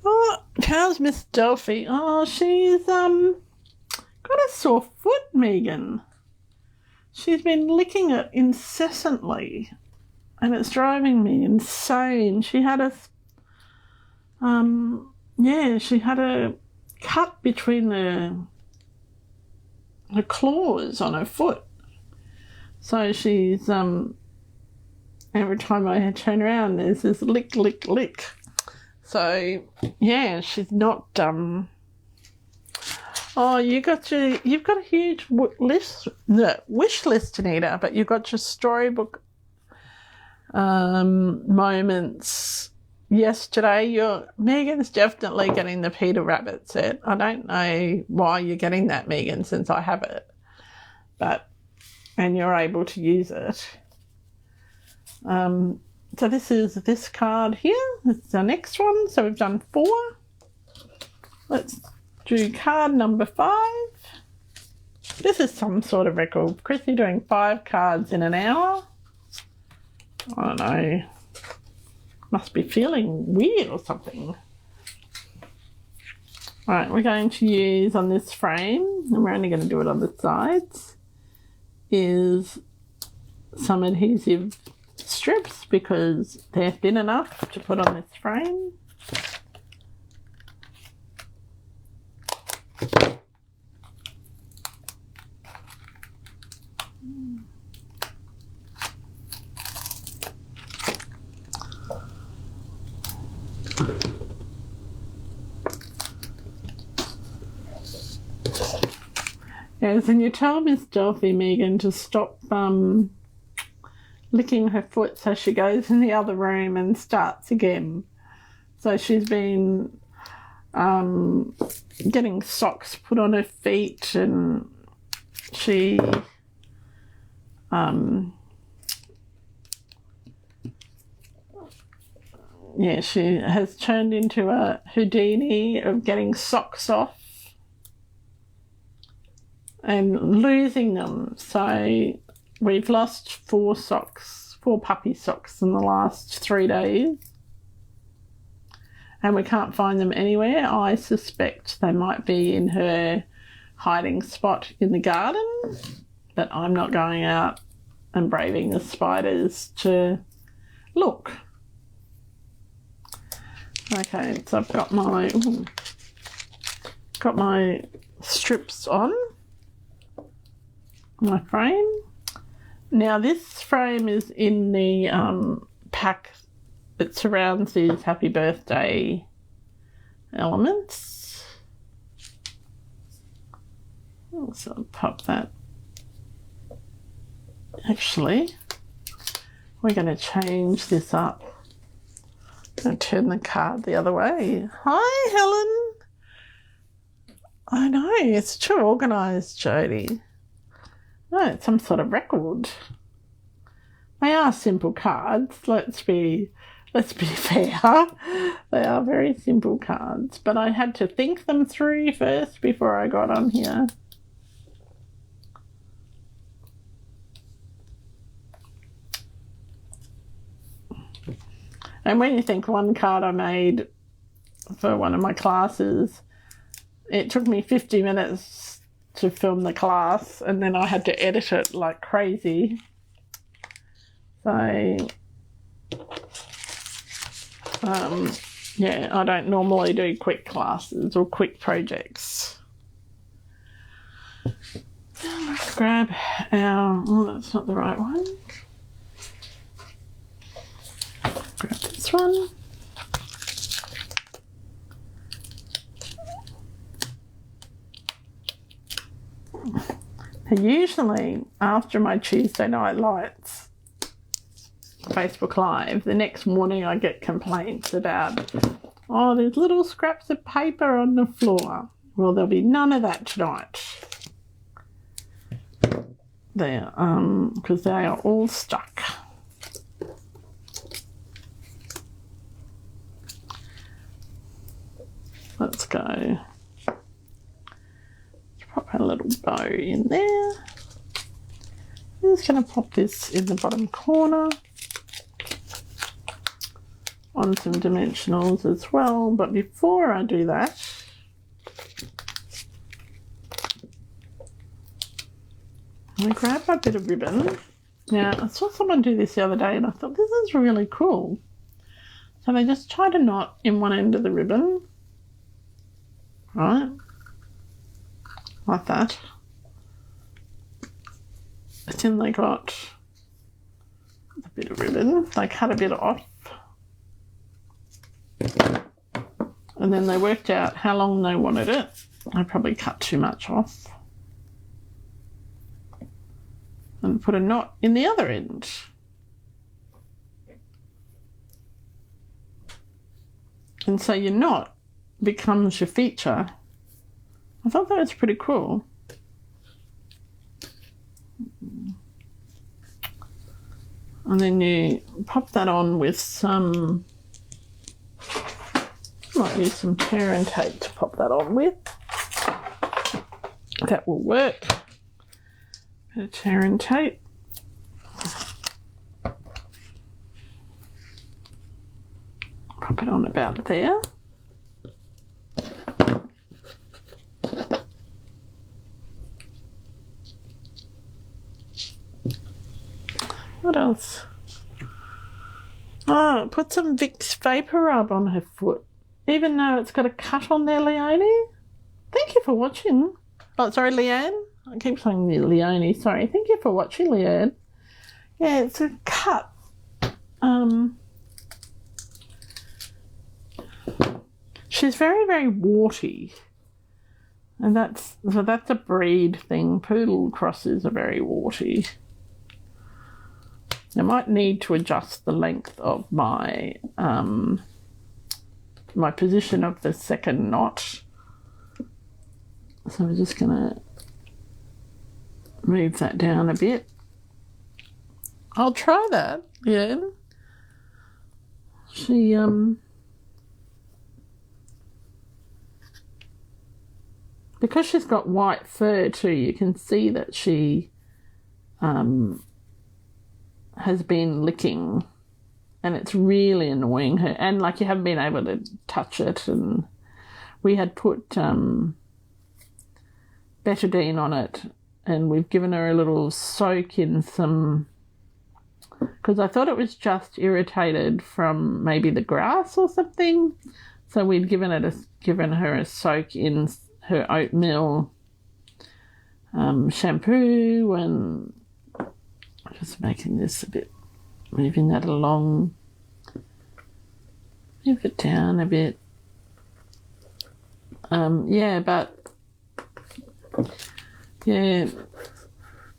S1: Oh, how's Miss Delphi? Oh, she's got a sore foot, Megan. She's been licking it incessantly, and it's driving me insane. She had a she had a cut between the claws on her foot. So she's every time I turn around, there's this lick, lick, lick. So yeah, she's not oh, you've got a huge wish list, Anita, but you've got your storybook moments yesterday. Megan's definitely getting the Peter Rabbit set. I don't know why you're getting that, Megan, since I have it, and you're able to use it. So this is this card here. This is our next one. So we've done 4. Let's do card number 5. This is some sort of record. Chrissy doing 5 cards in an hour. I don't know. Must be feeling weird or something. All right, we're going to use on this frame, and we're only going to do it on the sides, is some adhesive strips because they're thin enough to put on this frame. Yes, and you tell Miss Delphi, Megan, to stop licking her foot so she goes in the other room and starts again. So she's been getting socks put on her feet, and she she has turned into a Houdini of getting socks off and losing them. So we've lost 4 puppy socks in the last 3 days, and we can't find them anywhere. I suspect they might be in her hiding spot in the garden, but I'm not going out and braving the spiders to look. Okay, so I've got my strips on my frame. Now this frame is in the pack that surrounds these happy birthday elements. So I'll pop that. Actually, we're going to change this up. I'm going to turn the card the other way. Hi, Helen. I know, it's too organised, Jodie. No, it's some sort of record. They are simple cards. Let's be fair. They are very simple cards, but I had to think them through first before I got on here. And when you think one card I made for one of my classes, it took me 50 minutes to film the class, and then I had to edit it like crazy. So, yeah, I don't normally do quick classes or quick projects. Let's grab our... Oh, that's not the right one. Grab this one. And usually after my Tuesday night lights Facebook Live, the next morning I get complaints about, oh, there's little scraps of paper on the floor. Well, there'll be none of that tonight. There, because they are all stuck. Let's go. Let's pop a little bow in there. I'm just going to pop this in the bottom corner on some dimensionals as well. But before I do that, I'm going to grab my bit of ribbon. Now, I saw someone do this the other day and I thought, this is really cool. So they just tied a knot in one end of the ribbon. Right, like that. But then they got a bit of ribbon, they cut a bit off, and then they worked out how long they wanted it. I probably cut too much off and put a knot in the other end. And so your knot becomes your feature. I thought that was pretty cool. And then you pop that on with some, might use some tear and tape to pop that on with. That will work. Bit of tear and tape. Pop it on about there. What else? Oh, put some Vicks Vapor Rub on her foot, even though it's got a cut on there, Leonie. Thank you for watching. Oh, sorry, Leanne. I keep saying Leonie. Sorry. Thank you for watching, Leanne. Yeah, it's a cut. She's very, very warty. And that's a breed thing. Poodle crosses are very warty. I might need to adjust the length of my my position of the second knot. So we're just going to move that down a bit. I'll try that, yeah. She because she's got white fur too, you can see that she has been licking, and it's really annoying her, and like you haven't been able to touch it. And we had put betadine on it, and we've given her a little soak in some, because I thought it was just irritated from maybe the grass or something, so we'd given her a soak in her oatmeal shampoo, and just making this a bit, moving that along, move it down a bit. Yeah,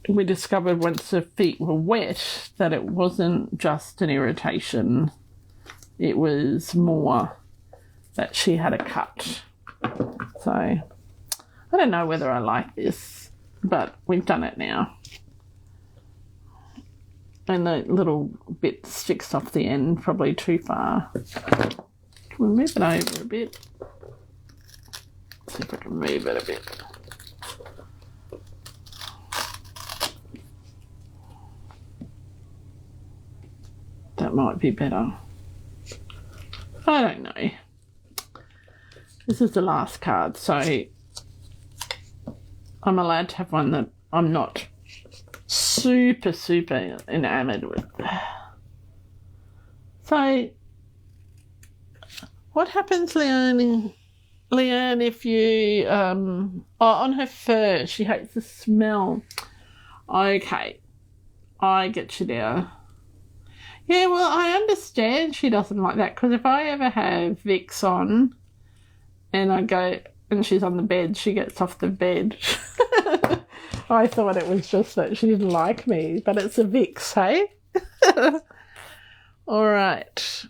S1: we discovered once her feet were wet that it wasn't just an irritation, it was more that she had a cut. So I don't know whether I like this, but we've done it now. And the little bit sticks off the end, probably too far. Can we move it over a bit? See if I can move it a bit. That might be better. I don't know. This is the last card, so I'm allowed to have one that I'm not super enamoured with. So, what happens, Leanne, if you, on her fur, she hates the smell. Okay, I get you now. Yeah, well, I understand she doesn't like that, because if I ever have Vicks on and I go and she's on the bed, she gets off the bed. I thought it was just that she didn't like me, but it's a Vicks, hey? All right.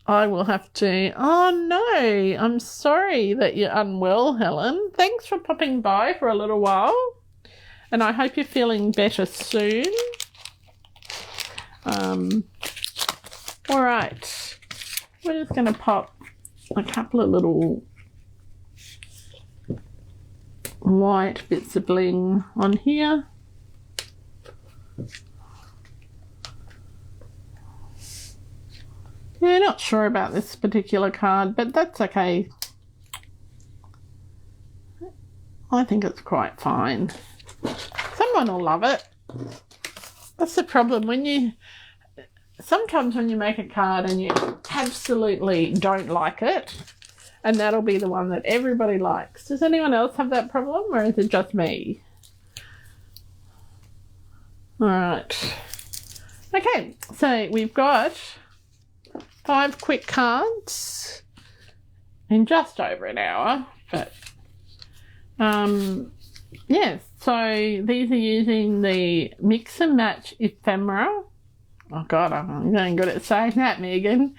S1: I will have to... Oh, no. I'm sorry that you're unwell, Helen. Thanks for popping by for a little while. And I hope you're feeling better soon. All right. We're just going to pop a couple of little white bits of bling on here. Yeah, not sure about this particular card, but that's okay. I think it's quite fine. Someone will love it. That's the problem. Sometimes when you make a card and you absolutely don't like it, and that'll be the one that everybody likes. Does anyone else have that problem, or is it just me? All right. Okay, so we've got 5 quick cards in just over an hour, but yeah, so these are using the Mix and Match ephemera. Oh God, I'm getting good at saying that, Megan.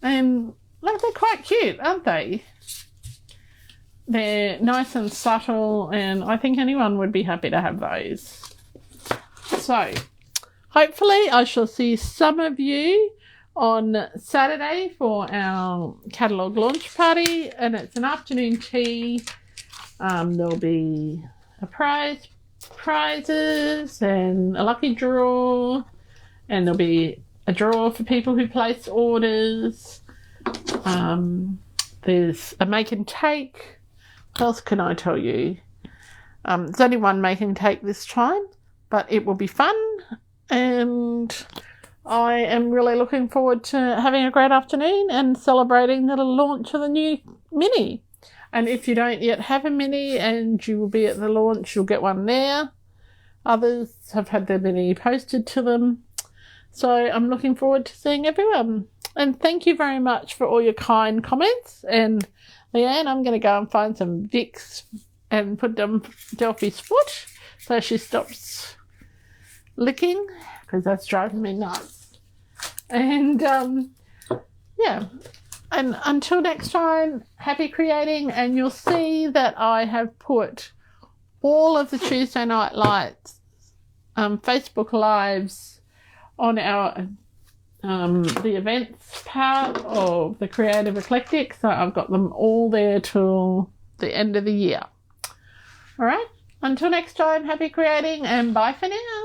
S1: And look, they're quite cute, aren't they? They're nice and subtle, and I think anyone would be happy to have those. So hopefully I shall see some of you on Saturday for our catalogue launch party, and it's an afternoon tea. There'll be a prizes and a lucky draw, and there'll be a draw for people who place orders. There's a make and take. What else can I tell you? There's only one make and take this time, but it will be fun, and I am really looking forward to having a great afternoon and celebrating the launch of the new mini. And if you don't yet have a mini and you will be at the launch, you'll get one there. Others have had their mini posted to them. So I'm looking forward to seeing everyone. And thank you very much for all your kind comments. And Leanne, I'm going to go and find some Vicks and put them Delphi's foot so she stops licking, because that's driving me nuts. And yeah, and until next time, happy creating. And you'll see that I have put all of the Tuesday Night Lights Facebook Lives on our the events part of the Creative Eclectic, so I've got them all there till the end of the year. All right, until next time, happy creating, and bye for now.